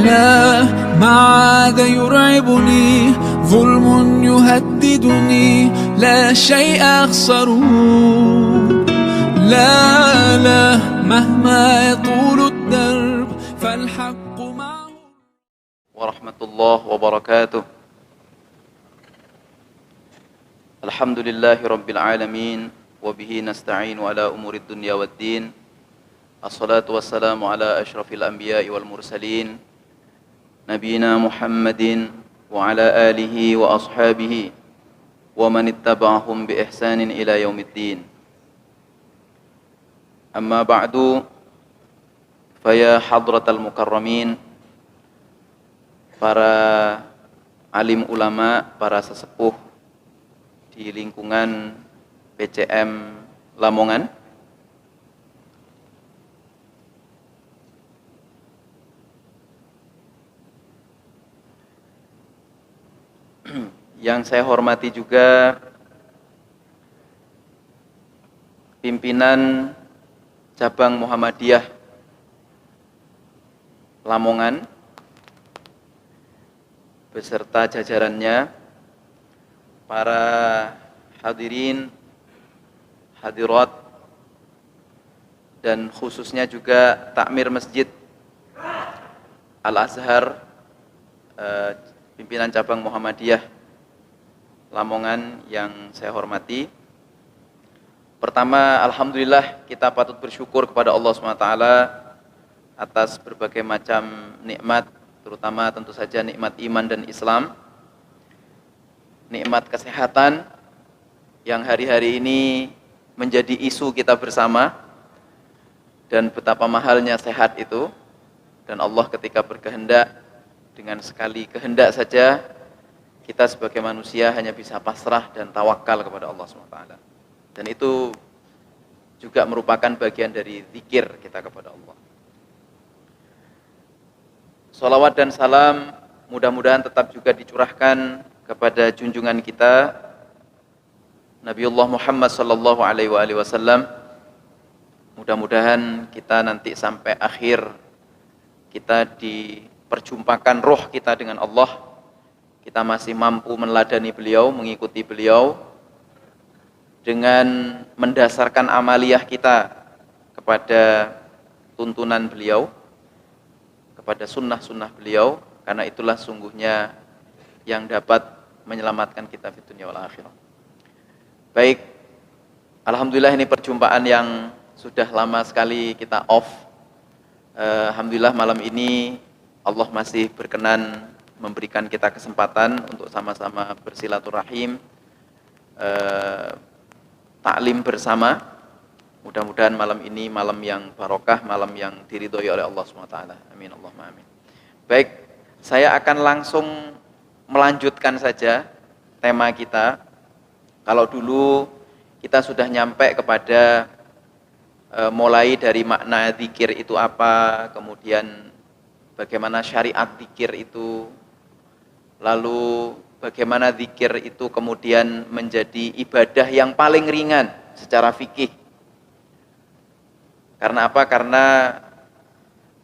لا ما عاد يرعبني ظلم يهددني لا شيء أخسره لا لا مهما يطول الدرب فالحق معه ورحمة الله وبركاته. الحمد لله رب العالمين وبه نستعين على أمور الدنيا والدين. الصلاة والسلام على أشرف الأنبياء والمرسلين نبينا محمد وعلى آله وأصحابه ومن اتبعهم بإحسان إلى يوم الدين. أما بعد فيا حضرة المكرمين, para alim ulama, para sesepuh di lingkungan PCM Lamongan, yang saya hormati juga pimpinan cabang Muhammadiyah Lamongan beserta jajarannya, para hadirin, hadirat, dan khususnya juga takmir Masjid Al-Azhar, pimpinan cabang Muhammadiyah Lamongan yang saya hormati. Pertama, alhamdulillah kita patut bersyukur kepada Allah SWT atas berbagai macam nikmat, terutama tentu saja nikmat iman dan Islam, nikmat kesehatan yang hari-hari ini menjadi isu kita bersama, dan betapa mahalnya sehat itu. Dan Allah ketika berkehendak, dengan sekali kehendak saja kita sebagai manusia hanya bisa pasrah dan tawakal kepada Allah SWT. Dan itu juga merupakan bagian dari zikir kita kepada Allah. Salawat dan salam mudah-mudahan tetap juga dicurahkan kepada junjungan kita Nabiullah Muhammad sallallahu alaihi wasallam. Mudah-mudahan kita nanti sampai akhir kita diperjumpakan roh kita dengan Allah, kita masih mampu meneladani beliau, mengikuti beliau dengan mendasarkan amaliyah kita kepada tuntunan beliau, kepada sunnah-sunnah beliau, karena itulah sungguhnya yang dapat menyelamatkan kita di dunia wal akhirah. Baik, alhamdulillah ini perjumpaan yang sudah lama sekali kita off. Alhamdulillah malam ini Allah masih berkenan memberikan kita kesempatan untuk sama-sama bersilaturahim, taklim bersama. Mudah-mudahan malam ini malam yang barokah, malam yang diridhoi oleh Allah SWT. Amin Allahumma amin. Baik, saya akan langsung melanjutkan saja tema kita. Kalau dulu kita sudah nyampe kepada mulai dari makna zikir itu apa, kemudian bagaimana syariat zikir itu, lalu bagaimana zikir itu kemudian menjadi ibadah yang paling ringan secara fikih. Karena apa? Karena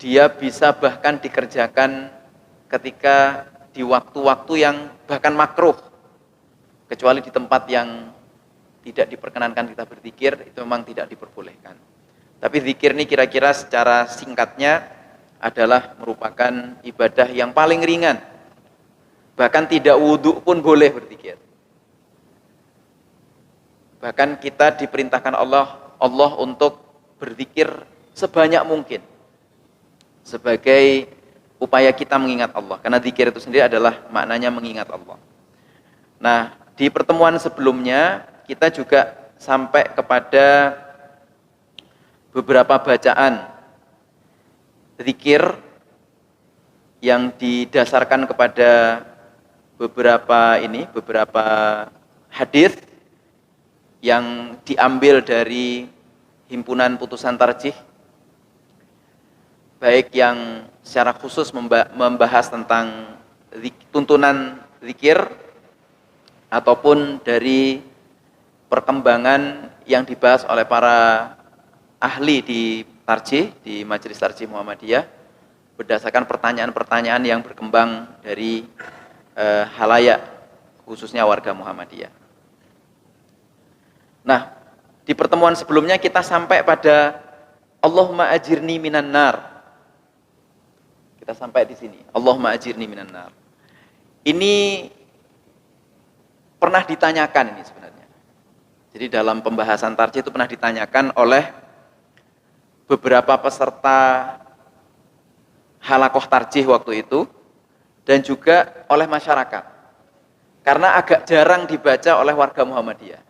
dia bisa bahkan dikerjakan ketika di waktu-waktu yang bahkan makruh, kecuali di tempat yang tidak diperkenankan kita berzikir, itu memang tidak diperbolehkan. Tapi zikir ini kira-kira secara singkatnya adalah merupakan ibadah yang paling ringan. Bahkan tidak wudhu pun boleh berzikir. Bahkan kita diperintahkan Allah untuk berzikir sebanyak mungkin sebagai upaya kita mengingat Allah, karena zikir itu sendiri adalah maknanya mengingat Allah. Nah, di pertemuan sebelumnya kita juga sampai kepada beberapa bacaan zikir yang didasarkan kepada beberapa hadis yang diambil dari himpunan putusan tarjih, baik yang secara khusus membahas tentang tuntunan zikir ataupun dari perkembangan yang dibahas oleh para ahli di tarjih, di Majelis Tarjih Muhammadiyah, berdasarkan pertanyaan-pertanyaan yang berkembang dari halayak, khususnya warga Muhammadiyah. Nah, di pertemuan sebelumnya kita sampai pada Allahumma ajirni minan nar. Kita sampai di sini, Allahumma ajirni minan nar. Ini pernah ditanyakan ini sebenarnya. Jadi dalam pembahasan tarjih itu pernah ditanyakan oleh beberapa peserta halakoh tarjih waktu itu dan juga oleh masyarakat. Karena agak jarang dibaca oleh warga Muhammadiyah.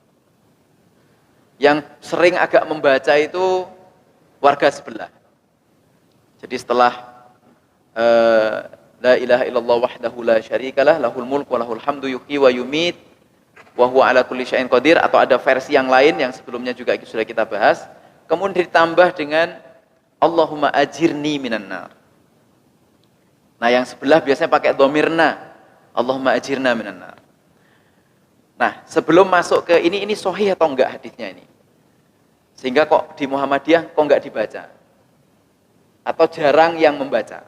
Yang sering agak membaca itu warga sebelah. Jadi setelah la ilaha illallah wahdahu la syarikalah lahul mulku wa lahul hamdu yuhyi wa yumit wa huwa ala kulli syai'in qadir, atau ada versi yang lain yang sebelumnya juga sudah kita bahas, kemudian ditambah dengan Allahumma ajirni minan nar. Nah, yang sebelah biasanya pakai dhamirna, Allahumma ajirna minan nar. Nah, sebelum masuk ke ini sahih atau enggak hadisnya ini? Sehingga kok di Muhammadiyah kok enggak dibaca? Atau jarang yang membaca?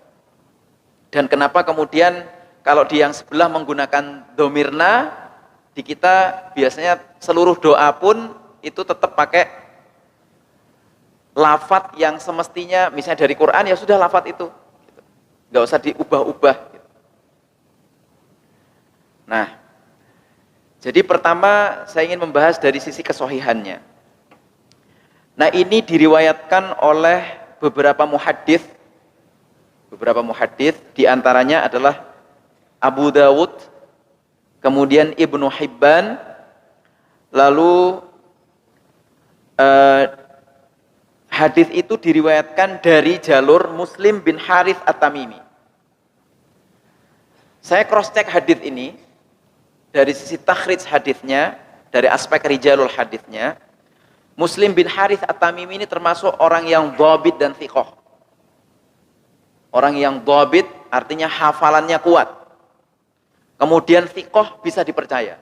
Dan kenapa kemudian kalau di yang sebelah menggunakan dhamirna, di kita biasanya seluruh doa pun itu tetap pakai lafadz yang semestinya, misalnya dari Quran ya sudah lafadz itu, nggak usah diubah-ubah. Nah, jadi pertama saya ingin membahas dari sisi kesohihannya. Nah, ini diriwayatkan oleh beberapa muhaddits, diantaranya adalah Abu Dawud, kemudian Ibnu Hibban, lalu hadis itu diriwayatkan dari jalur Muslim bin Harith At-Tamimi. Saya cross check hadis ini dari sisi takhrij hadisnya, dari aspek rijalul hadisnya. Muslim bin Harith At-Tamimi ini termasuk orang yang dhabit dan thiqah. Orang yang dhabit artinya hafalannya kuat. Kemudian thiqah, bisa dipercaya.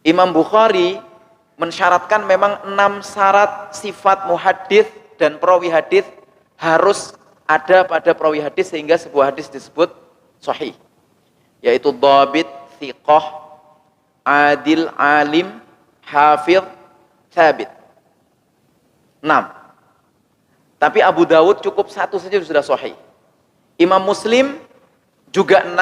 Imam Bukhari mensyaratkan memang 6 syarat sifat muhaddits dan perawi hadis harus ada pada perawi hadis sehingga sebuah hadis disebut sahih. Yaitu dhabit, thiqah, adil, alim, hafidh, thabit. 6. Tapi Abu Dawud cukup 1 saja sudah sahih. Imam Muslim juga 6.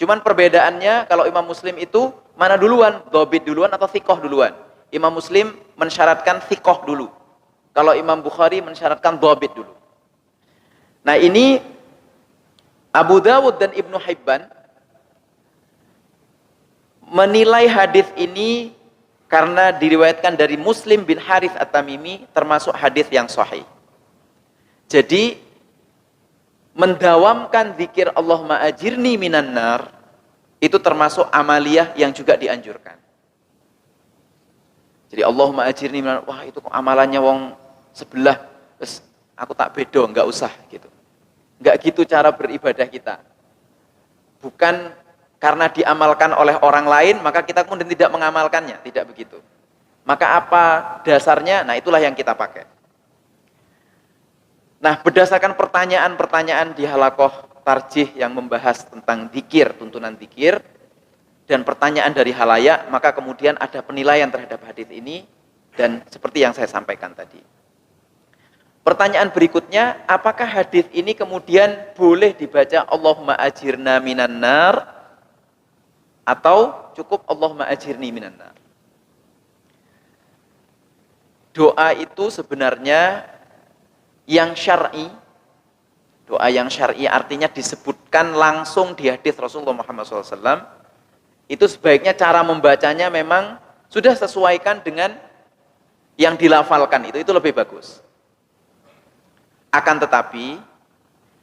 Cuman perbedaannya kalau Imam Muslim itu mana duluan? Dhabit duluan atau thiqah duluan? Imam Muslim mensyaratkan thiqah dulu. Kalau Imam Bukhari mensyaratkan dhabit dulu. Nah, ini Abu Dawud dan Ibnu Hibban menilai hadis ini karena diriwayatkan dari Muslim bin Harith At-Tamimi termasuk hadis yang sahih. Jadi mendawamkan zikir Allahumma ajirni minan nar itu termasuk amaliyah yang juga dianjurkan. Jadi Allahumma ajirni minan nar, wah itu kok amalannya wong sebelah, terus aku tak bedo, enggak usah gitu. Enggak gitu cara beribadah kita. Bukan karena diamalkan oleh orang lain maka kita kemudian tidak mengamalkannya, tidak begitu. Maka apa dasarnya? Nah, itulah yang kita pakai. Nah, berdasarkan pertanyaan-pertanyaan di halakoh tarjih yang membahas tentang dzikir, tuntunan dzikir, dan pertanyaan dari halayak, maka kemudian ada penilaian terhadap hadis ini, dan seperti yang saya sampaikan tadi. Pertanyaan berikutnya, apakah hadis ini kemudian boleh dibaca Allahumma ajirna minan nar, atau cukup Allahumma ajirni minan nar? Doa itu sebenarnya yang syar'i, doa yang syar'i artinya disebutkan langsung di hadis Rasulullah Muhammad SAW, itu sebaiknya cara membacanya memang sudah sesuaikan dengan yang dilafalkan, itu lebih bagus. Akan tetapi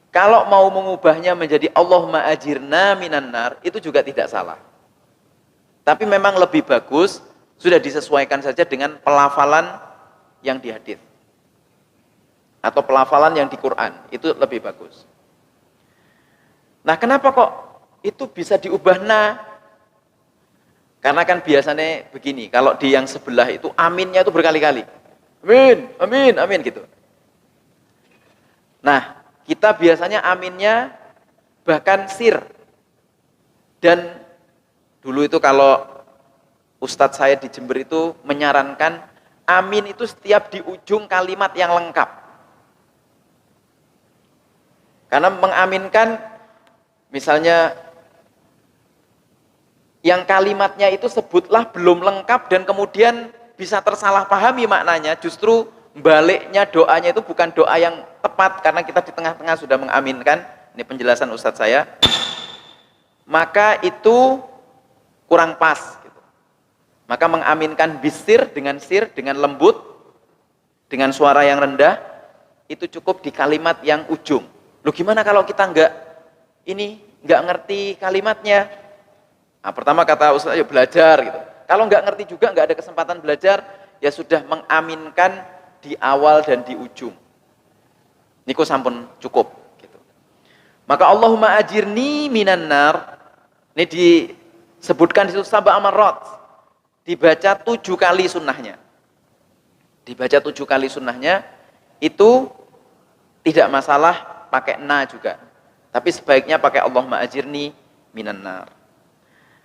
kalau mau mengubahnya menjadi Allahumma ajirna minan nar, itu juga tidak salah. Tapi memang lebih bagus sudah disesuaikan saja dengan pelafalan yang di hadis atau pelafalan yang di Quran, itu lebih bagus. Nah, kenapa kok itu bisa diubah nah? Karena kan biasanya begini, kalau di yang sebelah itu aminnya itu berkali-kali. Amin, amin, amin gitu. Nah, kita biasanya aminnya bahkan sir. Dan dulu itu kalau Ustadz saya di Jember itu menyarankan amin itu setiap di ujung kalimat yang lengkap. Karena mengaminkan misalnya yang kalimatnya itu sebutlah belum lengkap dan kemudian bisa tersalahpahami maknanya, justru baliknya doanya itu bukan doa yang tepat karena kita di tengah-tengah sudah mengaminkan. Ini penjelasan Ustadz saya. Maka itu kurang pas gitu. Maka mengaminkan bisir dengan sir, dengan lembut, dengan suara yang rendah, itu cukup di kalimat yang ujung. Loh gimana kalau kita nggak ngerti kalimatnya? Nah, pertama kata Ustaz, ayo belajar gitu. Kalau nggak ngerti juga, nggak ada kesempatan belajar, ya sudah mengaminkan di awal dan di ujung. Niku sampun cukup gitu. Maka Allahumma ajirni minan nar. Ini disebutkan di situ sab'a marrat. Dibaca 7 kali sunnahnya. Dibaca 7 kali sunnahnya itu tidak masalah pakai na juga. Tapi sebaiknya pakai Allahumma ajirni minan nar.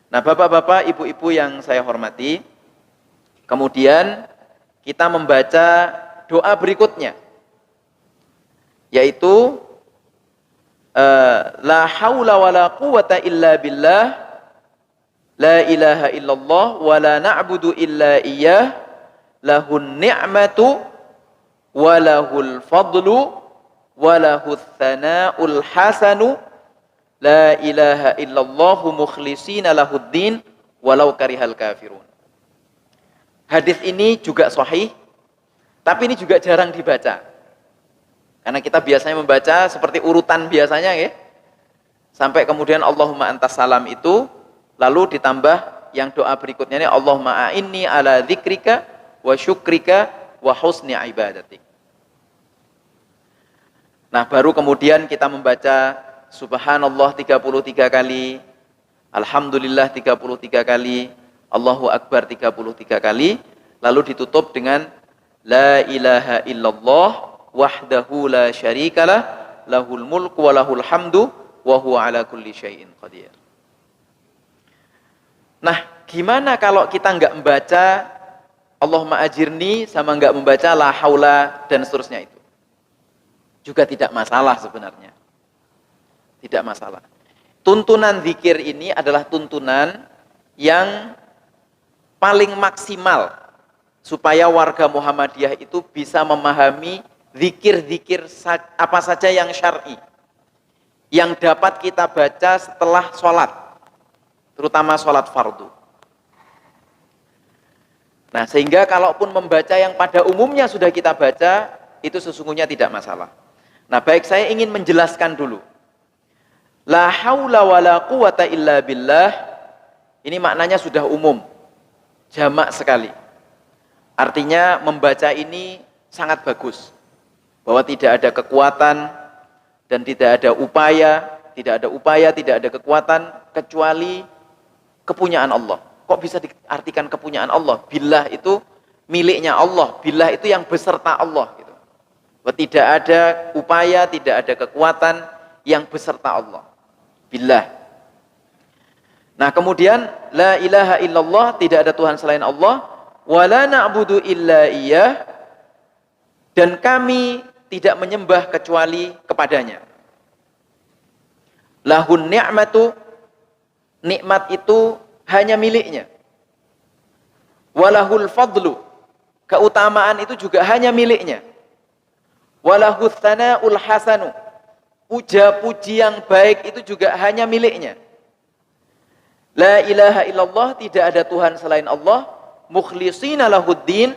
Nah, bapak-bapak, ibu-ibu yang saya hormati, kemudian kita membaca doa berikutnya, yaitu la haula wa la quwata illa billah, la ilaha illallah wa la na'budu illa iyyah, lahun ni'matu wa lahul fadlu wa lahus thana'ul hasanu, la ilaha illallah mukhlishina lahuddin walau karihal kafirun. Hadis ini juga sahih, tapi ini juga jarang dibaca. Karena kita biasanya membaca seperti urutan biasanya ya. Sampai kemudian Allahumma antas salam itu, lalu ditambah yang doa berikutnya ini Allahumma a'inni ala dzikrika wa syukrika wa husni ibadatik. Nah, baru kemudian kita membaca subhanallah 33 kali, alhamdulillah 33 kali, Allahu akbar 33 kali, lalu ditutup dengan la ilaha illallah wahdahu la syarikalah, lahul mulku wa lahul hamdu wa huwa ala kulli syai'in qadir. Nah, gimana kalau kita enggak membaca Allahumma ajirni sama enggak membaca la haula dan seterusnya itu? Juga tidak masalah sebenarnya. Tidak masalah. Tuntunan zikir ini adalah tuntunan yang paling maksimal supaya warga Muhammadiyah itu bisa memahami zikir-zikir apa saja yang syar'i yang dapat kita baca setelah sholat, terutama sholat fardu. Nah, sehingga kalaupun membaca yang pada umumnya sudah kita baca, itu sesungguhnya tidak masalah. Nah, baik, saya ingin menjelaskan dulu. La haula wa la quwata illa billah, ini maknanya sudah umum, jamak sekali. Artinya membaca ini sangat bagus. Bahwa tidak ada kekuatan dan tidak ada upaya, tidak ada kekuatan kecuali kepunyaan Allah. Kok bisa diartikan kepunyaan Allah? Billah itu miliknya Allah, billah itu yang beserta Allah gitu. Bahwa tidak ada upaya, tidak ada kekuatan yang beserta Allah. Billah. Nah, kemudian la ilaha illallah, tidak ada Tuhan selain Allah, wa la na'budu illa iyyah, dan kami tidak menyembah kecuali kepadanya. Lahun ni'matu, nikmat itu hanya miliknya. Walahul fadlu, keutamaan itu juga hanya miliknya. Walahus thana'ul hasanu, puja-puji yang baik itu juga hanya miliknya. La ilaha illallah, tidak ada Tuhan selain Allah, mukhlishina lahuddin,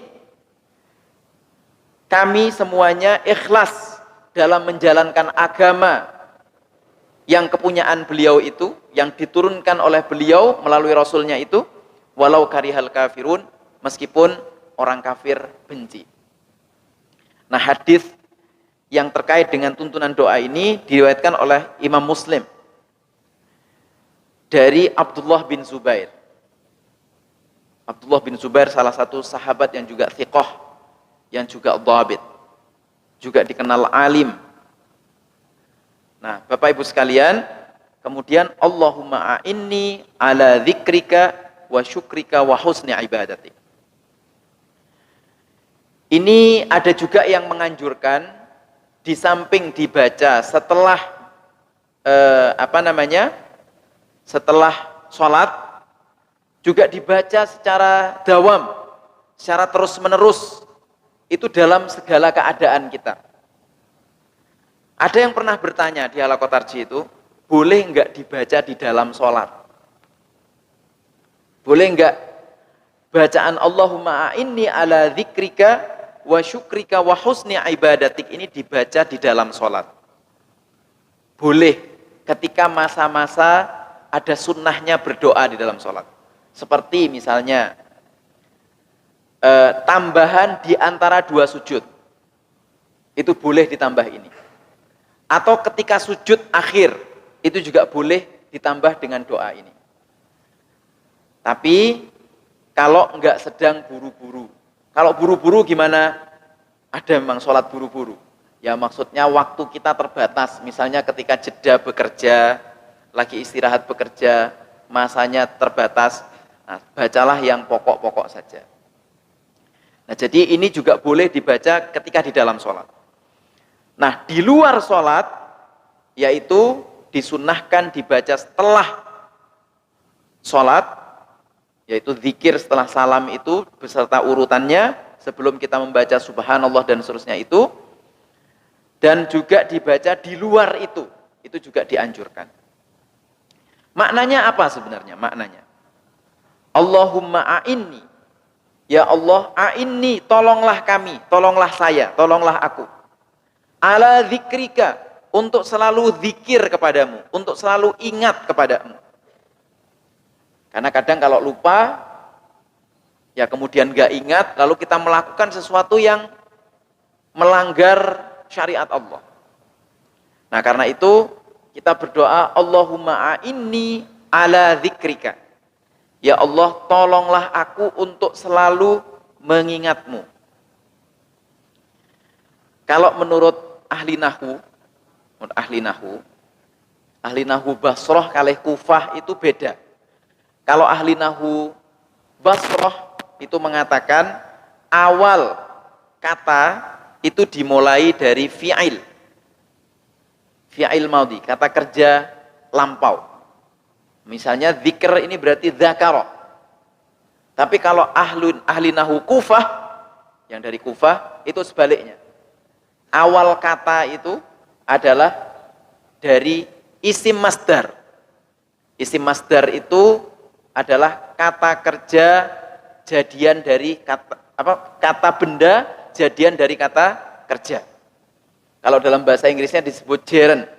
kami semuanya ikhlas dalam menjalankan agama yang kepunyaan beliau itu, yang diturunkan oleh beliau melalui rasulnya itu, walau karihal kafirun, meskipun orang kafir benci. Nah, hadis yang terkait dengan tuntunan doa ini diriwayatkan oleh Imam Muslim dari Abdullah bin Zubair. Abdullah bin Zubair salah satu sahabat yang juga thiqah, yang juga dhabit, juga dikenal alim. Nah, Bapak Ibu sekalian, kemudian Allahumma a'inni ala dzikrika wa syukrika wa husni ibadatik. Ini ada juga yang menganjurkan di samping dibaca setelah setelah sholat, juga dibaca secara dawam, secara terus-menerus, itu dalam segala keadaan kita. Ada yang pernah bertanya di halaqah tarjih itu, boleh enggak dibaca di dalam sholat? Boleh enggak bacaan Allahumma a'inni ala dzikrika wa syukrika wa husni ibadatik ini dibaca di dalam sholat? Boleh ketika masa-masa ada sunnahnya berdoa di dalam sholat. Seperti misalnya tambahan di antara dua sujud, itu boleh ditambah ini. Atau ketika sujud akhir, itu juga boleh ditambah dengan doa ini. Tapi kalau enggak sedang buru-buru, kalau buru-buru gimana? Ada memang sholat buru-buru. Ya maksudnya waktu kita terbatas, misalnya ketika jeda bekerja, lagi istirahat bekerja, masanya terbatas, nah, bacalah yang pokok-pokok saja. Nah, jadi ini juga boleh dibaca ketika di dalam sholat. Nah, di luar sholat, yaitu disunnahkan dibaca setelah sholat, yaitu zikir setelah salam itu beserta urutannya, sebelum kita membaca subhanallah dan seterusnya itu, dan juga dibaca di luar itu juga dianjurkan. Maknanya apa sebenarnya? Maknanya, Allahumma a'inni, ya Allah, a'inni, tolonglah kami, tolonglah saya, tolonglah aku. Ala dzikrika, untuk selalu zikir kepadamu, untuk selalu ingat kepadamu. Karena kadang kalau lupa, ya kemudian gak ingat, lalu kita melakukan sesuatu yang melanggar syariat Allah. Nah karena itu kita berdoa, Allahumma a'inni ala dzikrika. Ya Allah, tolonglah aku untuk selalu mengingatmu. Kalau menurut ahli nahwu Basrah kalih Kufah itu beda. Kalau ahli nahwu Basrah itu mengatakan awal kata itu dimulai dari fi'il maudhi, kata kerja lampau. Misalnya zikr ini berarti dzakara. Tapi kalau ahli nahwu Kufah, yang dari Kufah, itu sebaliknya. Awal kata itu adalah dari isim masdar. Isim masdar itu adalah kata kerja jadian dari kata benda jadian dari kata kerja. Kalau dalam bahasa Inggrisnya disebut gerund.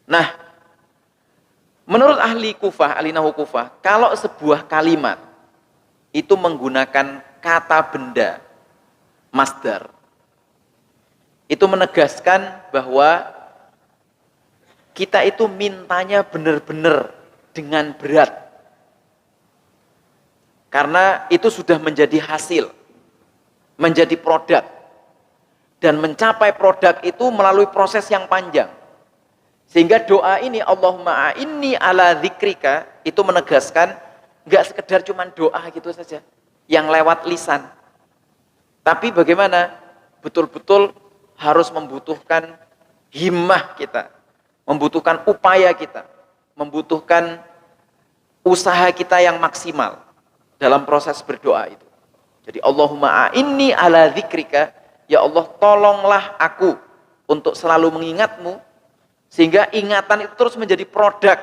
Nah, menurut ahli nahwu Kufah, kalau sebuah kalimat itu menggunakan kata benda masdar, itu menegaskan bahwa kita itu mintanya benar-benar dengan berat. Karena itu sudah menjadi hasil, menjadi produk. Dan mencapai produk itu melalui proses yang panjang. Sehingga doa ini, Allahumma a'inni ala dzikrika, itu menegaskan, enggak sekedar cuma doa gitu saja, yang lewat lisan. Tapi bagaimana? Betul-betul harus membutuhkan himmah kita, membutuhkan upaya kita, membutuhkan usaha kita yang maksimal dalam proses berdoa itu. Jadi Allahumma a'inni ala dzikrika, ya Allah tolonglah aku untuk selalu mengingatmu, sehingga ingatan itu terus menjadi produk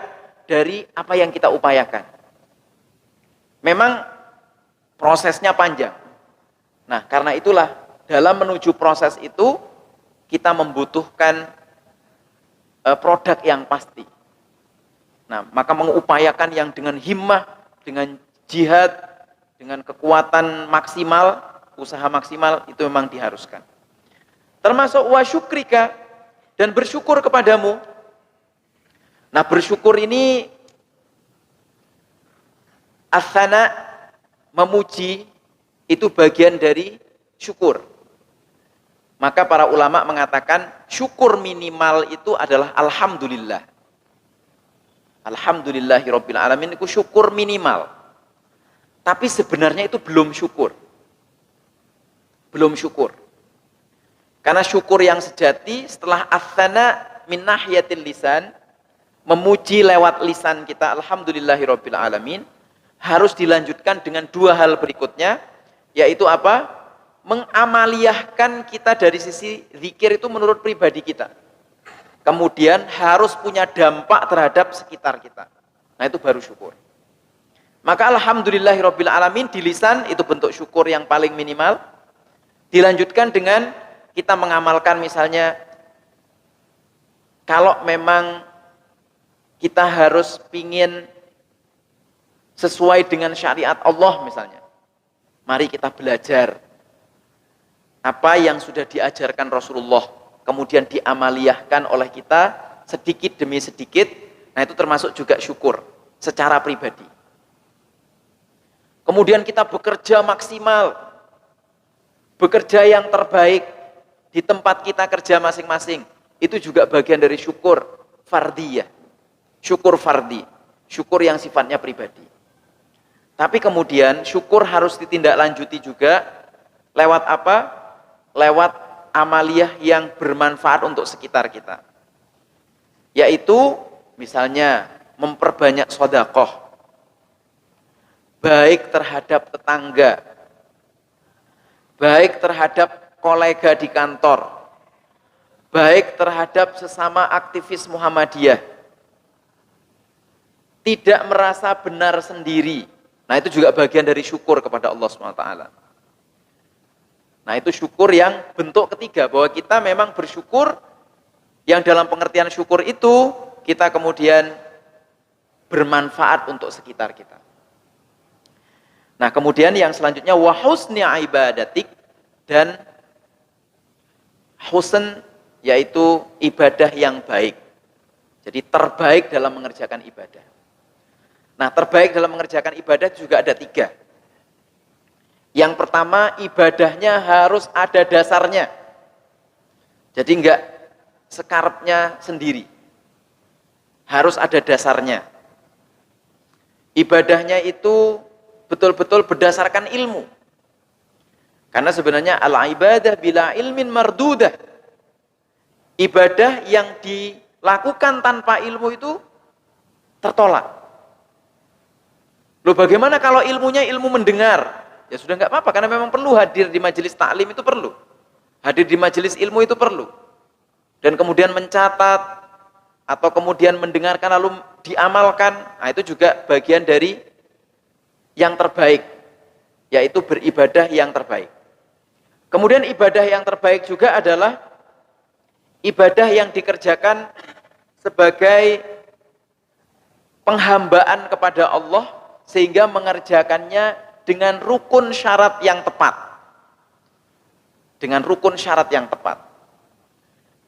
dari apa yang kita upayakan. Memang prosesnya panjang. Nah, karena itulah dalam menuju proses itu kita membutuhkan produk yang pasti. Nah, maka mengupayakan yang dengan himmah, dengan jihad, dengan kekuatan maksimal, usaha maksimal, itu memang diharuskan. Termasuk wa syukrika, dan bersyukur kepadamu. Nah, bersyukur ini as-sana, memuji, itu bagian dari syukur. Maka para ulama mengatakan syukur minimal itu adalah alhamdulillah. Alhamdulillahirabbil alamin itu syukur minimal. Tapi sebenarnya itu belum syukur. Belum syukur. Karena syukur yang sejati setelah athana min nahiyatil lisan, memuji lewat lisan kita alhamdulillahirabbil alamin, harus dilanjutkan dengan dua hal berikutnya, yaitu apa? Mengamaliyahkan kita dari sisi zikir itu menurut pribadi kita. Kemudian harus punya dampak terhadap sekitar kita. Nah, itu baru syukur. Maka alhamdulillahirabbil alamin di lisan itu bentuk syukur yang paling minimal. Dilanjutkan dengan kita mengamalkan, misalnya kalau memang kita harus pingin sesuai dengan syariat Allah misalnya, mari kita belajar apa yang sudah diajarkan Rasulullah, kemudian diamaliyahkan oleh kita sedikit demi sedikit. Nah, itu termasuk juga syukur secara pribadi. Kemudian kita bekerja maksimal, bekerja yang terbaik di tempat kita kerja masing-masing. Itu juga bagian dari syukur fardiyah. Syukur fardi, syukur yang sifatnya pribadi. Tapi kemudian syukur harus ditindaklanjuti juga lewat apa? Lewat amaliyah yang bermanfaat untuk sekitar kita. Yaitu misalnya memperbanyak sedekah, baik terhadap tetangga, baik terhadap kolega di kantor, baik terhadap sesama aktivis Muhammadiyah. Tidak merasa benar sendiri. Nah, itu juga bagian dari syukur kepada Allah SWT. Nah, itu syukur yang bentuk ketiga, bahwa kita memang bersyukur, yang dalam pengertian syukur itu kita kemudian bermanfaat untuk sekitar kita. Nah, kemudian yang selanjutnya wa husni ibadatik, dan husn yaitu ibadah yang baik. Jadi terbaik dalam mengerjakan ibadah. Nah, terbaik dalam mengerjakan ibadah juga ada tiga. Yang pertama, ibadahnya harus ada dasarnya. Jadi enggak sekarepnya sendiri. Harus ada dasarnya. Ibadahnya itu betul-betul berdasarkan ilmu. Karena sebenarnya al-ibadah bila ilmin mardudah. Ibadah yang dilakukan tanpa ilmu itu tertolak. Loh, bagaimana kalau ilmunya ilmu mendengar? Ya sudah nggak apa-apa, karena memang perlu hadir di majelis taklim, itu perlu. Hadir di majelis ilmu itu perlu. Dan kemudian mencatat, atau kemudian mendengarkan lalu diamalkan, nah itu juga bagian dari yang terbaik, yaitu beribadah yang terbaik. Kemudian ibadah yang terbaik juga adalah ibadah yang dikerjakan sebagai penghambaan kepada Allah, sehingga mengerjakannya dengan rukun syarat yang tepat. Dengan rukun syarat yang tepat.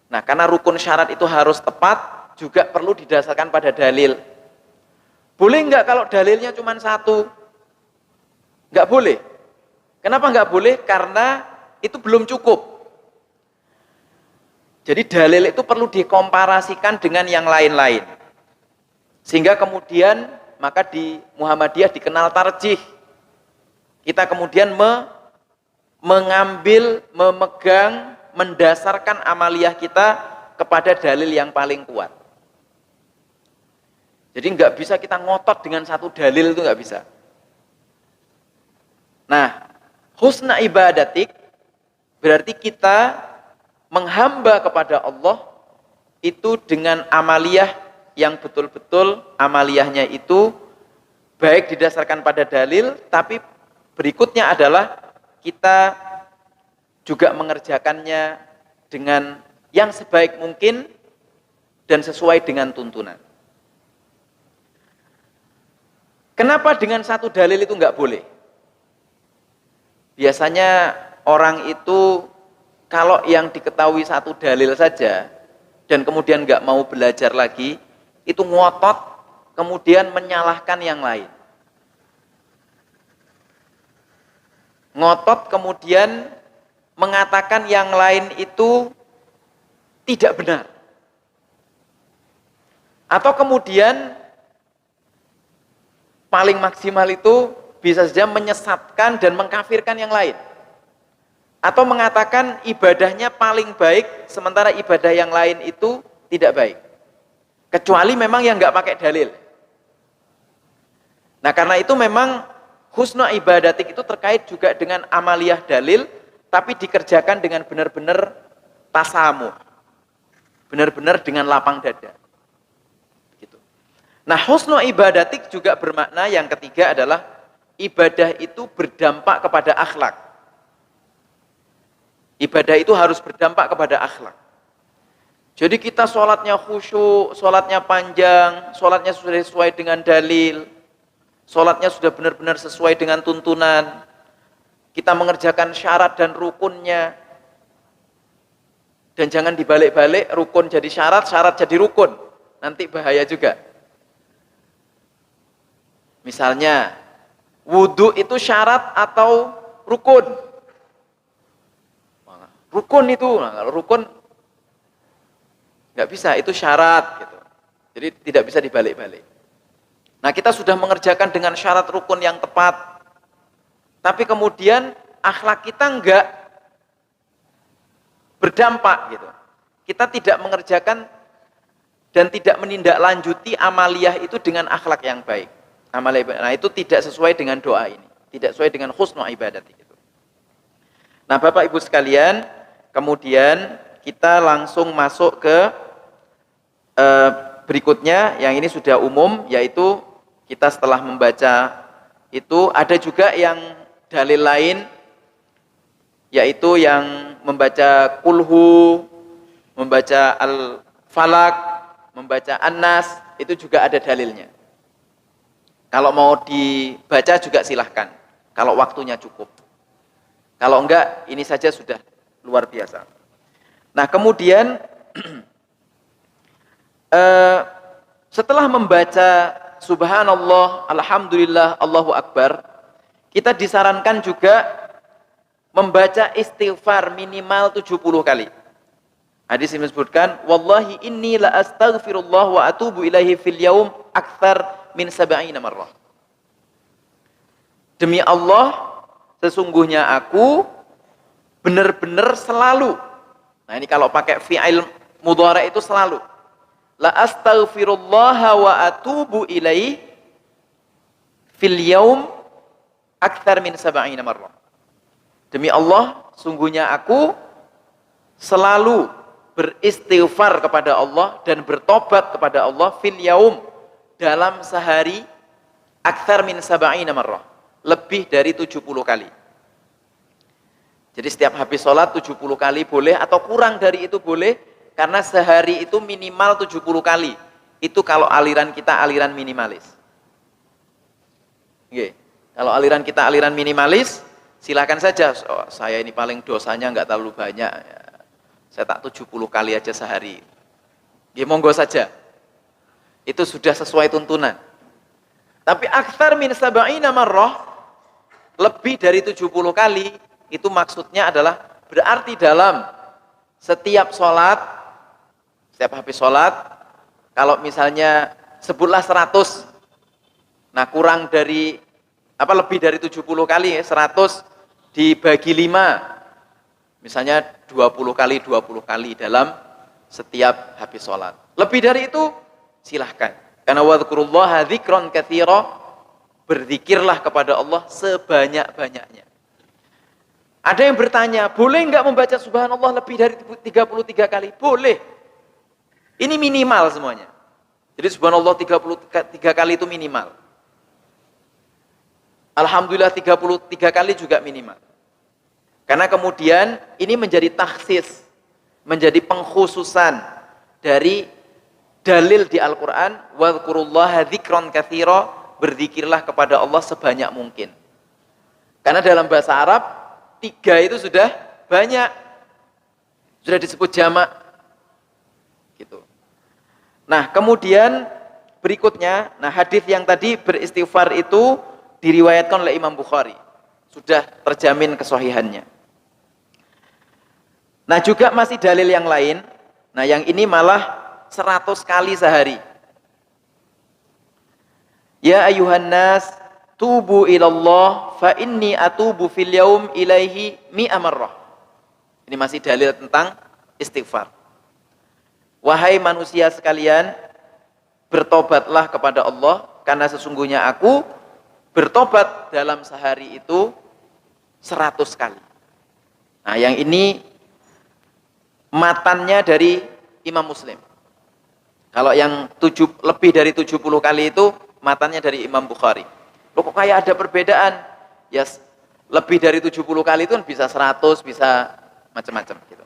Nah, karena rukun syarat itu harus tepat, juga perlu didasarkan pada dalil. Boleh enggak kalau dalilnya cuma satu? Enggak boleh. Kenapa enggak boleh? Karena itu belum cukup. Jadi dalil itu perlu dikomparasikan dengan yang lain-lain. Sehingga kemudian maka di Muhammadiyah dikenal tarjih. Kita kemudian mengambil, memegang, mendasarkan amaliyah kita kepada dalil yang paling kuat. Jadi nggak bisa kita ngotot dengan satu dalil, itu nggak bisa. Nah, husna ibadatik berarti kita menghamba kepada Allah itu dengan amaliyah yang betul-betul amaliyahnya itu baik didasarkan pada dalil, tapi berikutnya adalah kita juga mengerjakannya dengan yang sebaik mungkin dan sesuai dengan tuntunan. Kenapa dengan satu dalil itu enggak boleh? Biasanya orang itu kalau yang diketahui satu dalil saja dan kemudian enggak mau belajar lagi, itu ngotot kemudian menyalahkan yang lain. Ngotot kemudian mengatakan yang lain itu tidak benar. Atau kemudian paling maksimal itu bisa saja menyesatkan dan mengkafirkan yang lain. Atau mengatakan ibadahnya paling baik, sementara ibadah yang lain itu tidak baik. Kecuali memang yang nggak pakai dalil. Nah karena itu memang husnul ibadatik itu terkait juga dengan amaliyah dalil, tapi dikerjakan dengan benar-benar tasamuh. Benar-benar dengan lapang dada. Gitu. Nah husnul ibadatik juga bermakna yang ketiga adalah ibadah itu berdampak kepada akhlak. Ibadah itu harus berdampak kepada akhlak. Jadi kita sholatnya khusyuk, sholatnya panjang, sholatnya sudah sesuai dengan dalil, sholatnya sudah benar-benar sesuai dengan tuntunan, kita mengerjakan syarat dan rukunnya, dan jangan dibalik-balik, rukun jadi syarat, syarat jadi rukun, nanti bahaya juga. Misalnya, wudhu itu syarat atau rukun? Rukun itu, nah, kalau rukun nggak bisa, itu syarat gitu. Jadi tidak bisa dibalik-balik. Nah kita sudah mengerjakan dengan syarat rukun yang tepat, tapi kemudian akhlak kita nggak berdampak gitu. Kita tidak mengerjakan dan tidak menindaklanjuti amaliyah itu dengan akhlak yang baik. Nah itu tidak sesuai dengan doa ini, tidak sesuai dengan husnul ibadat itu. Nah Bapak Ibu sekalian, kemudian kita langsung masuk ke berikutnya, yang ini sudah umum, yaitu kita setelah membaca itu ada juga yang dalil lain, yaitu yang membaca kulhu, membaca al-falak, membaca an-nas, itu juga ada dalilnya. Kalau mau dibaca juga silahkan, kalau waktunya cukup. Kalau enggak, ini saja sudah luar biasa. Nah kemudian setelah membaca subhanallah, alhamdulillah, Allahu akbar, kita disarankan juga membaca istighfar minimal 70 kali. Hadis ini disebutkan, wallahi inni la astaghfirullah wa atubu ilaihi fil yaum akthar min 70 marrah. Demi Allah, sesungguhnya aku benar-benar selalu. Nah ini kalau pakai fi'il mudhari itu selalu. La astaghfirullah wa atubu ilaihi fil yaum akthar min 70 marrah. Demi Allah, sungguhnya aku selalu beristighfar kepada Allah dan bertobat kepada Allah fil yaum, dalam sehari, akthar min 70 marrah, lebih dari 70 kali. Jadi setiap habis sholat 70 kali boleh, atau kurang dari itu boleh, karena sehari itu minimal 70 kali. Itu kalau aliran kita aliran minimalis. Oke. Kalau aliran kita aliran minimalis, silakan saja. Oh, saya ini paling dosanya nggak terlalu banyak. Saya tak 70 kali aja sehari. Ya monggo saja. Itu sudah sesuai tuntunan. Tapi aktsar min 70 marrah, lebih dari 70 kali, itu maksudnya adalah berarti dalam setiap sholat, setiap habis sholat, kalau misalnya sebutlah 100, nah kurang dari, lebih dari 70 kali, 100 dibagi 5, misalnya 20 kali dalam setiap habis sholat. Lebih dari itu, silahkan. Karena wadhkurullaha dzikran katsira, berzikirlah kepada Allah sebanyak-banyaknya. Ada yang bertanya, boleh nggak membaca subhanallah lebih dari 33 kali? Boleh. Ini minimal semuanya. Jadi subhanallah 33 kali itu minimal. Alhamdulillah 33 kali juga minimal. Karena kemudian ini menjadi takhsis, menjadi pengkhususan dari dalil di Al-Quran, wadhkurullaha dzikran katsira, berzikirlah kepada Allah sebanyak mungkin. Karena dalam bahasa Arab, 3 itu sudah banyak, sudah disebut jamak, gitu. Nah kemudian berikutnya, hadis yang tadi beristighfar itu diriwayatkan oleh Imam Bukhari, sudah terjamin kesahihannya. Nah juga masih dalil yang lain. Nah yang ini malah 100 kali sehari. Ya ayuhan nas tubu ilallah fa inni atubu fil yaum ilaihi mi'a marrah. Ini masih dalil tentang istighfar. Wahai manusia sekalian, bertobatlah kepada Allah karena sesungguhnya aku bertobat dalam sehari itu 100 kali. Nah, yang ini matannya dari Imam Muslim. Kalau yang lebih dari 70 kali itu matannya dari Imam Bukhari. Loh kok kayak ada perbedaan? Ya lebih dari 70 kali itu kan bisa 100, bisa macam-macam gitu.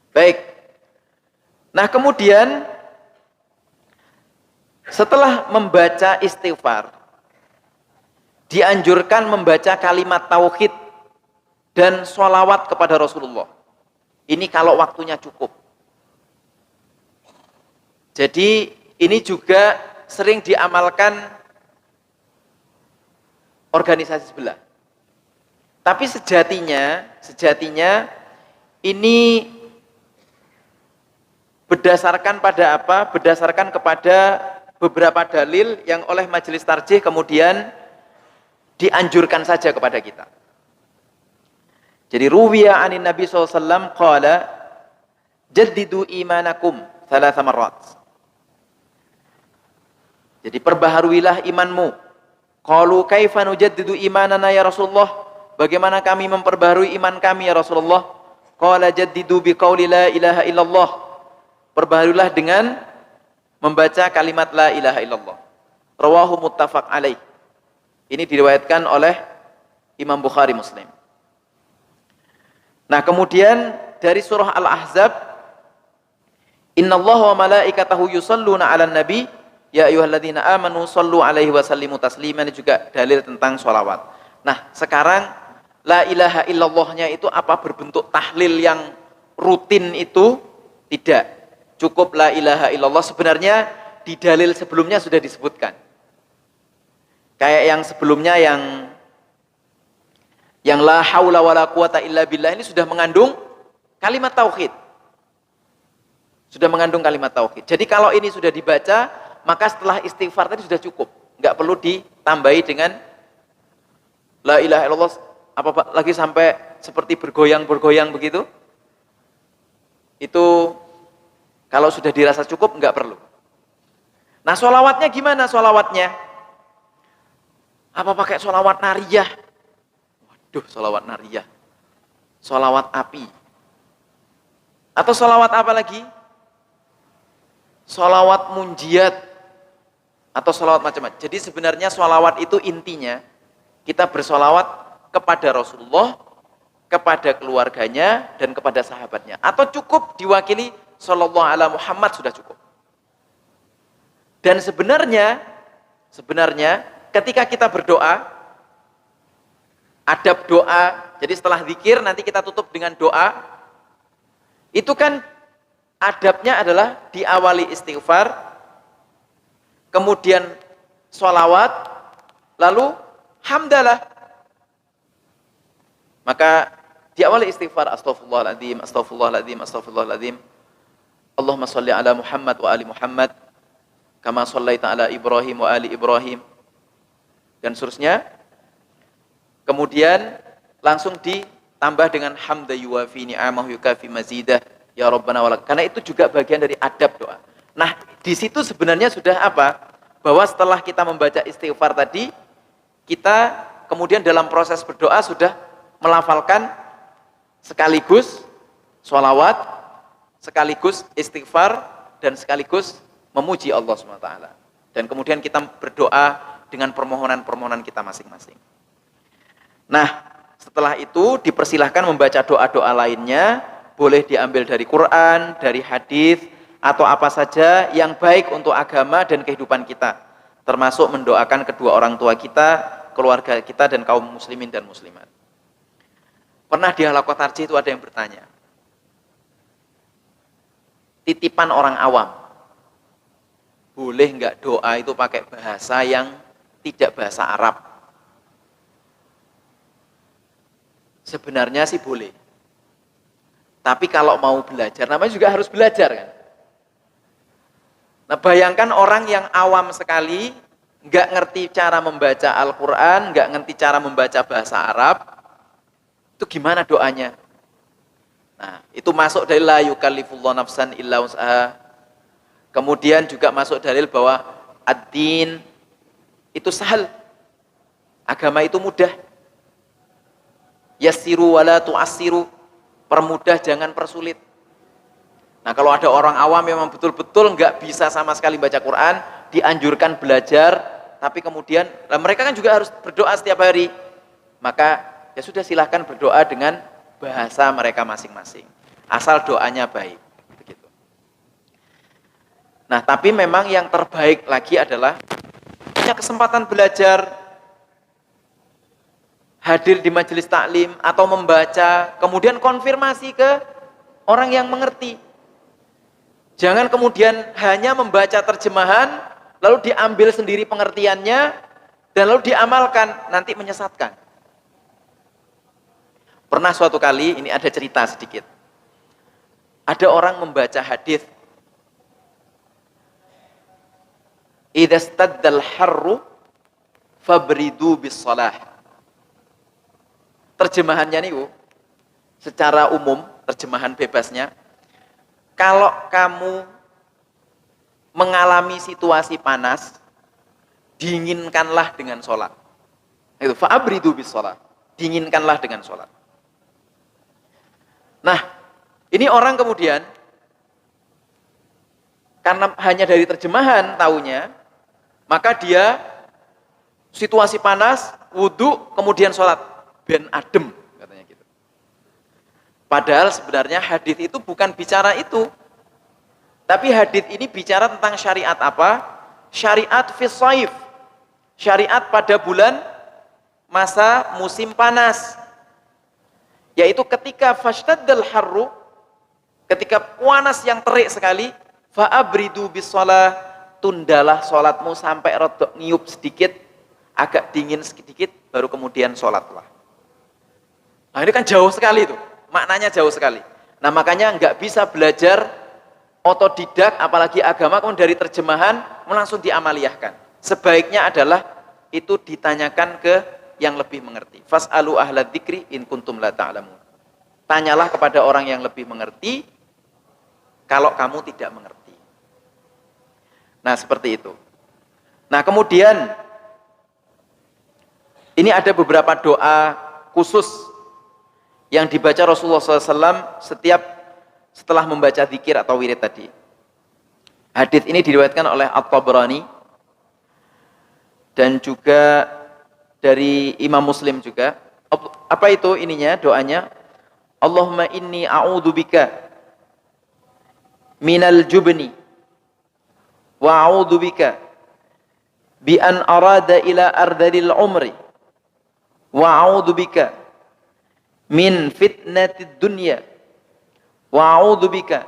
Baik. Nah, kemudian setelah membaca istighfar, dianjurkan membaca kalimat tauhid dan sholawat kepada Rasulullah. Ini kalau waktunya cukup. Jadi ini juga sering diamalkan organisasi sebelah. Tapi sejatinya ini berdasarkan pada apa? Berdasarkan kepada beberapa dalil yang oleh majelis tarjih kemudian dianjurkan saja kepada kita. Jadi ruwiya anin Nabi SAW qala jaddidu imanakum thalatha marrat. Jadi perbaharuilah imanmu. Qalu kaifa nujaddidu imanana ya Rasulullah? Bagaimana kami memperbaharui iman kami ya Rasulullah? Qala jaddidu biqauli la ilaha illallah. Perbaharuilah dengan membaca kalimat la ilaha illallah. Rawahu muttafaq alaih. Ini diriwayatkan oleh Imam Bukhari Muslim. Nah, kemudian dari surah Al-Ahzab, innallaha wa malaikatahu yusalluna 'alan nabi ya ayyuhalladzina amanu shallu 'alaihi wa sallimu taslima. Ini juga dalil tentang sholawat. Nah, sekarang la ilaha illallahnya itu apa berbentuk tahlil yang rutin itu? Tidak. Cukup la ilaha illallah. Sebenarnya di dalil sebelumnya sudah disebutkan. Kayak yang sebelumnya yang la haula wala quwata illa billah ini sudah mengandung kalimat tauhid. Sudah mengandung kalimat tauhid. Jadi kalau ini sudah dibaca, maka setelah istighfar tadi sudah cukup. Enggak perlu ditambahi dengan la ilaha illallah apa lagi sampai seperti bergoyang-bergoyang begitu. Itu kalau sudah dirasa cukup enggak perlu. Nah, sholawatnya gimana sholawatnya? Apa pakai sholawat nariyah? Waduh, sholawat nariyah. Sholawat api. Atau sholawat apa lagi? Sholawat munjiat. Atau sholawat macam-macam. Jadi sebenarnya sholawat itu intinya kita bersholawat kepada Rasulullah, kepada keluarganya, dan kepada sahabatnya. Atau cukup diwakili sallallahu ala Muhammad sudah cukup. Dan sebenarnya ketika kita berdoa, adab doa, jadi setelah zikir nanti kita tutup dengan doa, itu kan adabnya adalah diawali istighfar, kemudian sholawat, lalu hamdalah. Maka diawali istighfar, astaghfirullahaladzim, astaghfirullahaladzim, astaghfirullahaladzim. Allahumma sholli ala Muhammad wa ali Muhammad kama shallaita ala Ibrahim wa ali Ibrahim dan seterusnya. Kemudian langsung ditambah dengan hamda yuwafi ni'amahu yukafi mazidah ya rabbana walak. Karena itu juga bagian dari adab doa. Nah, di situ sebenarnya sudah apa? Bahwa setelah kita membaca istighfar tadi, kita kemudian dalam proses berdoa sudah melafalkan sekaligus sholawat, sekaligus istighfar, dan sekaligus memuji Allah SWT. Dan kemudian kita berdoa dengan permohonan-permohonan kita masing-masing. Nah, setelah itu dipersilahkan membaca doa-doa lainnya, boleh diambil dari Quran, dari hadis, atau apa saja yang baik untuk agama dan kehidupan kita, termasuk mendoakan kedua orang tua kita, keluarga kita, dan kaum muslimin dan muslimat. Pernah di halaqah tarjih itu ada yang bertanya, titipan orang awam, boleh enggak doa itu pakai bahasa yang tidak bahasa Arab? Sebenarnya sih boleh. Tapi kalau mau belajar, namanya juga harus belajar kan. Nah bayangkan orang yang awam sekali, nggak ngerti cara membaca Al-Quran, nggak ngerti cara membaca bahasa Arab, itu gimana doanya? Nah itu masuk dari la yukallifullahu nafsan illa wus'aha. Kemudian juga masuk dalil bahwa ad-din itu sahal, agama itu mudah. Yassiru wala tu'assiru, permudah jangan persulit. Nah kalau ada orang awam yang memang betul-betul nggak bisa sama sekali baca Quran, dianjurkan belajar, tapi kemudian mereka kan juga harus berdoa setiap hari. Maka ya sudah, silahkan berdoa dengan bahasa mereka masing-masing, asal doanya baik. Begitu. Nah tapi memang yang terbaik lagi adalah punya kesempatan belajar, hadir di majelis taklim atau membaca, kemudian konfirmasi ke orang yang mengerti. Jangan kemudian hanya membaca terjemahan, lalu diambil sendiri pengertiannya, dan lalu diamalkan, nanti menyesatkan. Pernah suatu kali, ini ada cerita sedikit. Ada orang membaca hadis, idza staddal harru fabridu bis shalah. Terjemahannya nih, secara umum, terjemahan bebasnya, kalau kamu mengalami situasi panas, dinginkanlah dengan sholat. Itu fa'abridu bis sholat. Dinginkanlah dengan sholat. Nah, ini orang kemudian, karena hanya dari terjemahan taunya, maka dia situasi panas, wudhu, kemudian sholat. Ben adem, katanya gitu. Padahal sebenarnya hadis itu bukan bicara itu. Tapi hadis ini bicara tentang syariat apa? Syariat fis shaif. Syariat pada bulan masa musim panas. Yaitu ketika fashtadal harru, ketika panas yang terik sekali, fa'abridu bis shalah, tundalah sholatmu sampai rodok niup sedikit, agak dingin sedikit, baru kemudian sholatlah. Nah ini kan jauh sekali itu, maknanya jauh sekali. Nah makanya nggak bisa belajar otodidak, apalagi agama, kemudian dari terjemahan langsung diamaliyahkan. Sebaiknya adalah itu ditanyakan ke yang lebih mengerti. Fas'alu ahla dzikri in kuntum la ta'lamun. Tanyalah kepada orang yang lebih mengerti kalau kamu tidak mengerti. Nah seperti itu. Nah kemudian ini ada beberapa doa khusus yang dibaca Rasulullah SAW setelah membaca zikir atau wirid tadi. Hadis ini diriwayatkan oleh At-Tabrani dan juga dari Imam Muslim juga. Apa itu ininya, doanya? Allahumma inni a'udzubika minal jubni wa a'udzubika bi an arada ila ardalil umri wa a'udzubika min fitnatid dunya wa a'udzubika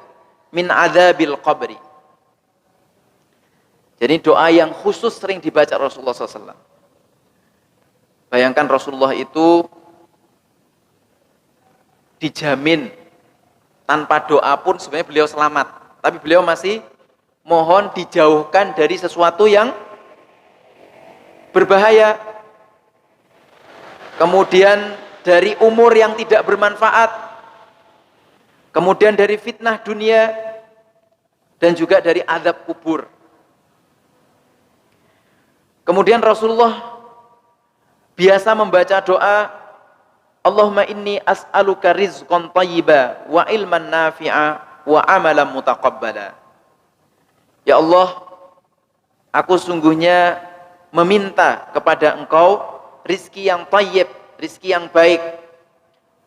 min adzabil qabri. Jadi doa yang khusus sering dibaca Rasulullah SAW. Bayangkan Rasulullah itu dijamin tanpa doa pun sebenarnya beliau selamat, tapi beliau masih mohon dijauhkan dari sesuatu yang berbahaya, kemudian dari umur yang tidak bermanfaat, kemudian dari fitnah dunia, dan juga dari azab kubur. Kemudian Rasulullah biasa membaca doa, Allahumma inni as'aluka rizqan thayyiba wa ilman nafi'a wa amalan mutaqabbala. Ya Allah, aku sungguhnya meminta kepada Engkau rizki yang thayyib, rizki yang baik,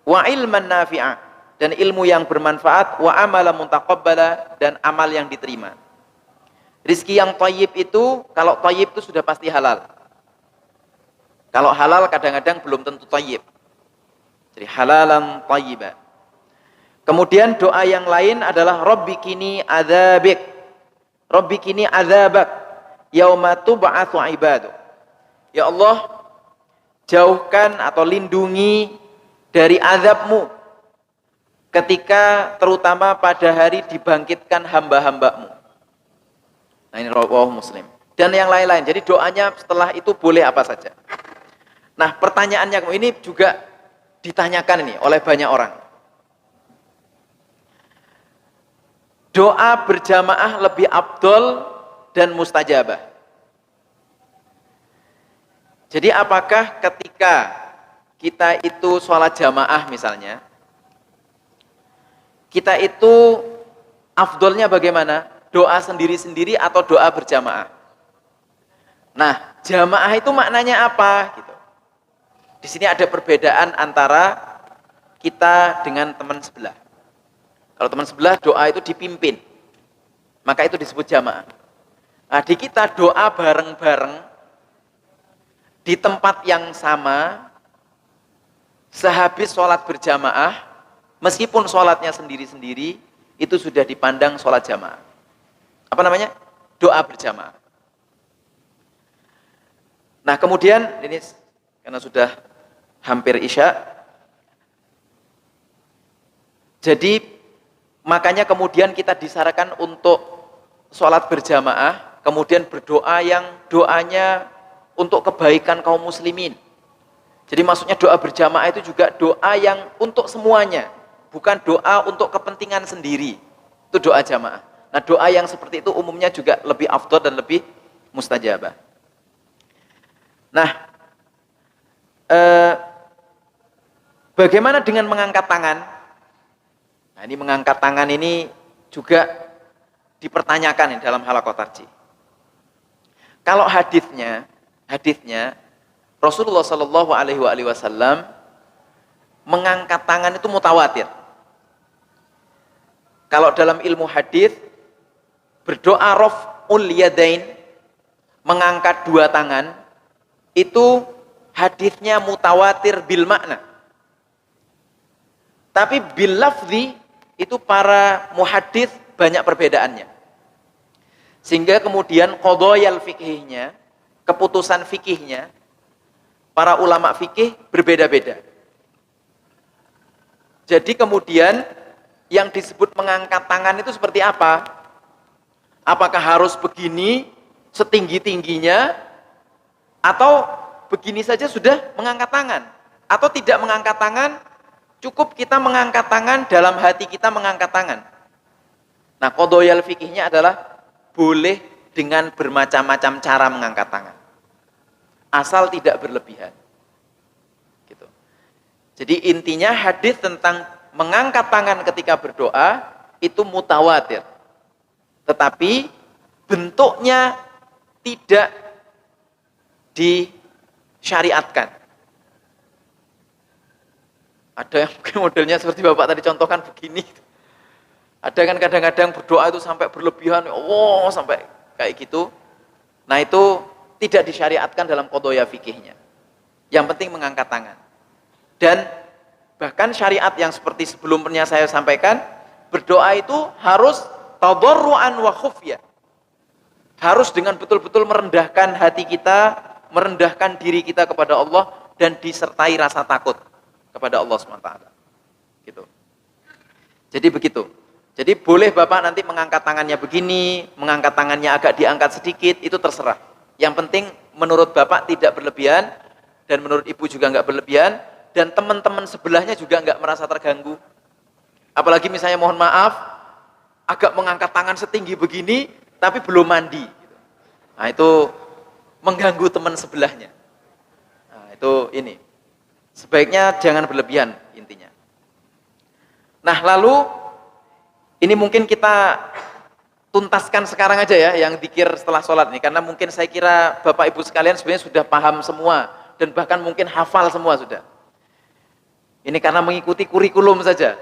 wa ilman nafi'a, dan ilmu yang bermanfaat, wa amalan mutaqabbala, dan amal yang diterima. Rizki yang thayyib itu, kalau thayyib itu sudah pasti halal. Kalau halal kadang-kadang belum tentu thayyib. Jadi halalan thayyiba. Kemudian doa yang lain adalah Rabbi kini adzabik, Rabbi kini adzabak yauma tub'atsu ibadu. Ya Allah, jauhkan atau lindungi dari azabmu ketika terutama pada hari dibangkitkan hamba-hambamu. Nah ini rawahu Muslim. Dan yang lain-lain. Jadi doanya setelah itu boleh apa saja. Nah pertanyaannya ini juga ditanyakan ini oleh banyak orang. Doa berjamaah lebih afdol dan mustajabah. Jadi apakah ketika kita itu sholat jamaah misalnya, kita itu afdolnya bagaimana? Doa sendiri-sendiri atau doa berjamaah? Nah, jamaah itu maknanya apa? Gitu. Di sini ada perbedaan antara kita dengan teman sebelah. Kalau teman sebelah doa itu dipimpin, maka itu disebut jamaah. Nah, di kita doa bareng-bareng di tempat yang sama, sehabis sholat berjamaah, meskipun sholatnya sendiri-sendiri, itu sudah dipandang sholat jamaah. Apa namanya? Doa berjamaah. Nah kemudian, ini karena sudah hampir isya, jadi makanya kemudian kita disarankan untuk sholat berjamaah, kemudian berdoa yang doanya untuk kebaikan kaum muslimin. Jadi maksudnya doa berjamaah itu juga doa yang untuk semuanya, bukan doa untuk kepentingan sendiri. Itu doa jamaah. Nah doa yang seperti itu umumnya juga lebih afdal dan lebih mustajabah. Nah, bagaimana dengan mengangkat tangan? Nah ini mengangkat tangan ini juga dipertanyakan dalam halaqah tarjih. Kalau hadisnya Rasulullah Shallallahu Alaihi Wasallam mengangkat tangan itu mutawatir. Kalau dalam ilmu hadis berdoa raf'ul yadain, mengangkat dua tangan, itu hadisnya mutawatir bil makna. Tapi bil lafzi itu para muhaddits banyak perbedaannya. Sehingga kemudian qadhayal fikihnya, keputusan fikihnya, para ulama fikih berbeda-beda. Jadi kemudian yang disebut mengangkat tangan itu seperti apa? Apakah harus begini setinggi-tingginya, atau begini saja sudah mengangkat tangan? Atau tidak mengangkat tangan, cukup kita mengangkat tangan, dalam hati kita mengangkat tangan. Nah qadhayal fikihnya adalah boleh dengan bermacam-macam cara mengangkat tangan, asal tidak berlebihan. Gitu. Jadi intinya hadis tentang mengangkat tangan ketika berdoa itu mutawatir, tetapi bentuknya tidak disyariatkan. Ada yang mungkin modelnya seperti Bapak tadi contohkan begini. Ada kan kadang-kadang berdoa itu sampai berlebihan, oh sampai kayak gitu. Nah itu tidak disyariatkan dalam qadhaya fikihnya. Yang penting mengangkat tangan. Dan bahkan syariat yang seperti sebelumnya saya sampaikan, berdoa itu harus tadarruan wa khufya. Harus dengan betul-betul merendahkan hati kita, merendahkan diri kita kepada Allah, dan disertai rasa takut kepada Allah SWT. Gitu. Jadi begitu. Jadi boleh Bapak nanti mengangkat tangannya begini, mengangkat tangannya agak diangkat sedikit, itu terserah. Yang penting menurut Bapak tidak berlebihan, dan menurut Ibu juga enggak berlebihan, dan teman-teman sebelahnya juga enggak merasa terganggu. Apalagi misalnya mohon maaf, agak mengangkat tangan setinggi begini, tapi belum mandi. Nah itu mengganggu teman sebelahnya. Nah itu ini. Sebaiknya jangan berlebihan intinya. Nah lalu ini mungkin kita tuntaskan sekarang aja ya yang dzikir setelah sholat ini, karena mungkin saya kira Bapak Ibu sekalian sebenarnya sudah paham semua dan bahkan mungkin hafal semua sudah. Ini karena mengikuti kurikulum saja.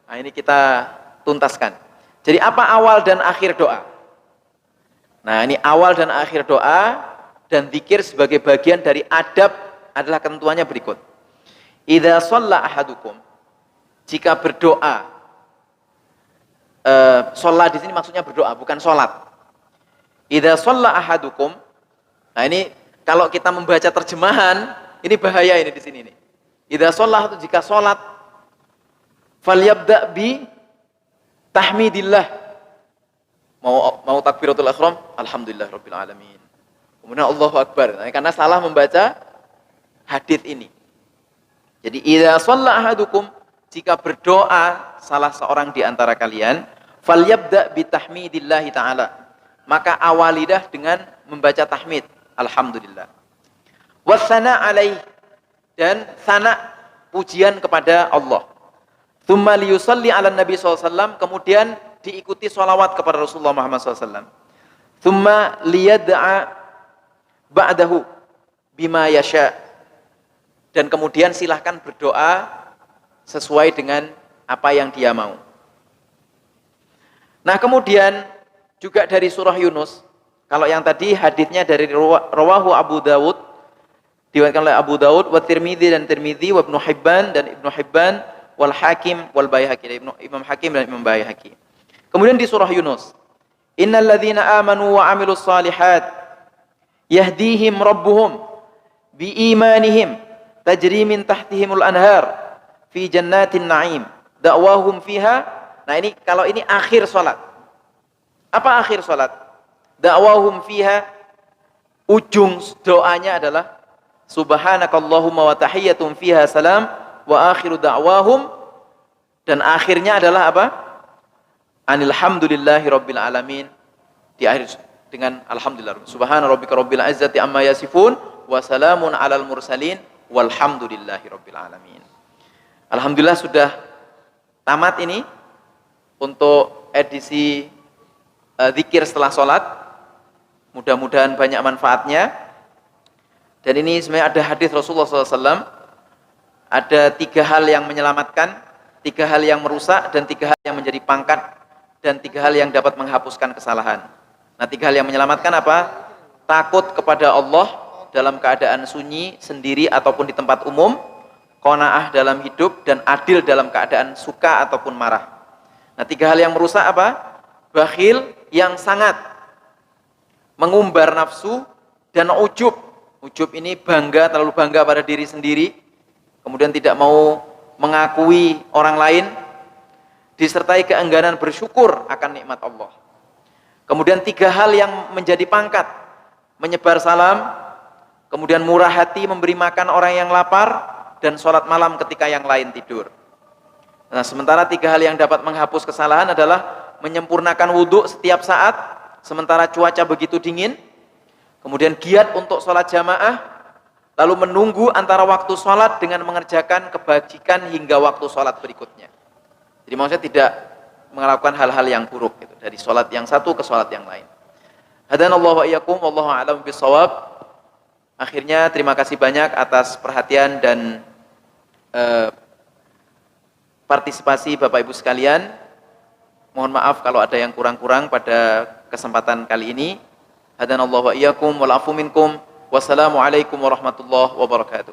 Nah ini kita tuntaskan. Jadi apa awal dan akhir doa? Nah ini awal dan akhir doa dan dzikir sebagai bagian dari adab adalah ketentuannya berikut. Idza shalla ahadukum, jika berdoa, sholat di sini maksudnya berdoa, bukan sholat. Idza shalla ahadukum, nah ini kalau kita membaca terjemahan, ini bahaya ini di sini nih. Idza shalla itu jika sholat, falyabda bi tahmidillah. Mau takbiratul ihram, alhamdulillah rabbil alamin. Kemudian Allahu akbar. Nah, karena salah membaca hadits ini. Jadi idza shalla ahadukum, jika berdoa salah seorang di antara kalian, falyabda bi tahmidillah taala. Maka awalidah dengan membaca tahmid, alhamdulillah. Wassana alaih, dan sana pujian kepada Allah. Tsumma liyusalli ala Nabi SAW, kemudian diikuti sholawat kepada Rasulullah Muhammad SAW. Tsumma liyad'a ba'dahu bima yasha, dan kemudian silahkan berdoa sesuai dengan apa yang dia mau. Nah, kemudian juga dari surah Yunus, kalau yang tadi hadisnya dari rawahu Abu Dawud, diriwayatkan oleh Abu Daud, wa Tirmidzi dan Tirmidzi, wa Ibnu Hibban dan Ibnu Hibban, wal Hakim wal Baihaqi, Imam Hakim dan Imam Baihaqi. Kemudian di surah Yunus, innal ladzina amanu wa amilus shalihat yahdihim rabbuhum bi imanihim tajri min tahtihimul anhar fi jannatin na'im da'wahum fiha. Nah, ini kalau ini akhir salat. Apa akhir salat? Da'wahum fiha, ujung doanya adalah subhanakallahumma wa tahiyyatum fiha salam wa akhiru da'wahum, dan akhirnya adalah apa? Alhamdulillahi rabbil alamin, di akhir dengan alhamdulillah. Subhana rabbika rabbil izzati amma yasifun wa salamun alal mursalin walhamdulillahi rabbil alamin. Alhamdulillah sudah tamat ini untuk edisi zikir setelah sholat. Mudah-mudahan banyak manfaatnya. Dan ini sebenarnya ada hadis Rasulullah SAW, ada 3 hal yang menyelamatkan, 3 hal yang merusak, dan 3 hal yang menjadi pangkat, dan 3 hal yang dapat menghapuskan kesalahan. Nah, 3 hal yang menyelamatkan apa? Takut kepada Allah dalam keadaan sunyi, sendiri, ataupun di tempat umum, qanaah dalam hidup, dan adil dalam keadaan suka ataupun marah. Nah, 3 hal yang merusak apa? Bakhil yang sangat mengumbar nafsu, dan ujub. Ujub ini bangga, terlalu bangga pada diri sendiri, kemudian tidak mau mengakui orang lain, disertai keengganan bersyukur akan nikmat Allah. Kemudian 3 hal yang menjadi pangkat, menyebar salam, kemudian murah hati memberi makan orang yang lapar, dan sholat malam ketika yang lain tidur. Nah, sementara 3 hal yang dapat menghapus kesalahan adalah menyempurnakan wudhu setiap saat, sementara cuaca begitu dingin, kemudian giat untuk sholat jamaah, lalu menunggu antara waktu sholat dengan mengerjakan kebajikan hingga waktu sholat berikutnya. Jadi maksudnya tidak melakukan hal-hal yang buruk gitu, dari sholat yang satu ke sholat yang lain. Hadanallahu wa iyyakum, wallahu a'lam bishawab. Akhirnya terima kasih banyak atas perhatian dan partisipasi Bapak Ibu sekalian. Mohon maaf kalau ada yang kurang-kurang pada kesempatan kali ini. Hadanallahu wa iyyakum wal afu minkum. Wassalamualaikum warahmatullahi wabarakatuh.